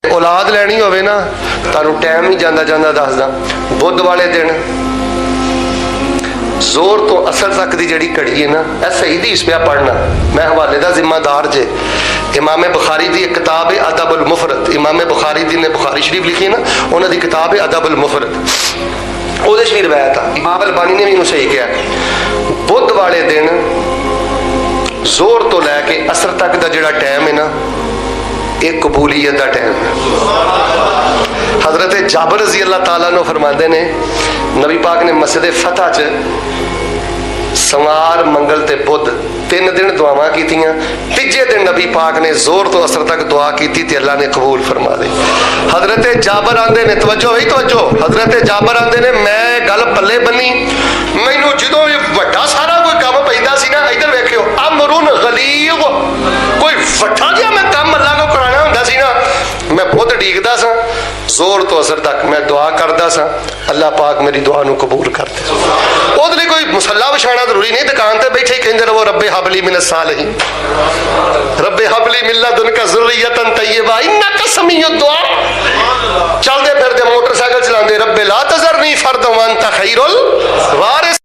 औलाद लैनी होवे ना, तुहानूं टाइम ही जांदा जांदा दसदा, बुध वाले दिन जोर तो असर तक की जिहड़ी घड़ी है ना, यह सही हदीस पिया पढ़ना, मैं हवाले का जिम्मेदार जे। इमाम बुखारी की एक किताब है अदबुल मुफरद, इमाम बुखारी दी ने बुखारी शरीफ लिखी है ना, उन्होंने किताब है अदबुल मुफरद, ਉਹਦੇ 'ਚ भी रवायत आ, इमाम अलबानी ने भी इन्हूं सही किया। बुध वाले दिन जोर तो लैके असर तक का जिहड़ा टाइम है ना, एक कबूलीयत का टाइम है। हजरत जाबर रजी अल्लाह तआला नू फरमाते ने, नबी पाक ने मस्जिद फतह च सोमवार मंगल ते बुध 3 दिन दुआवां कीतियां, तीजे दिन नबी पाक ने जोर तो असर तक दुआ की ते अल्लाह ने कबूल फरमा दी। हजरत जाबर आंदे ने, तवज्जो ही तवज्जो, हजरत जाबर आंदे ने, मैं गल पल्ले बनी, मैनू जो वड्डा सारा कोई काम पैदा सी ना, इधर वेखियो अमरुन गलीज़, कोई वड्डा जिहा मैं काम अल्लाह को कराना हुंदा सी ना, मैं बुध डीकदा सा, जोर तो असर तक मैं दुआ करदा सा, अल्लाह पाक मेरी दुआ नू कबूल करदे। ਉਹਦੇ ਲਈ कोई मुसल्ला विछाना जरूरी नहीं, दुकान ते बैठे ही कहते रहो रब्बे हबली मिन सालिहीन, रब्बे हबली मिन लदुनका ज़ुर्रियतन तय्यबा इन्नका समीउद दुआ। चलते फिरते मोटरसाइकिल चलाते, रब्बे ला तज़रनी फर्दन व अंत खैरुल वारिस।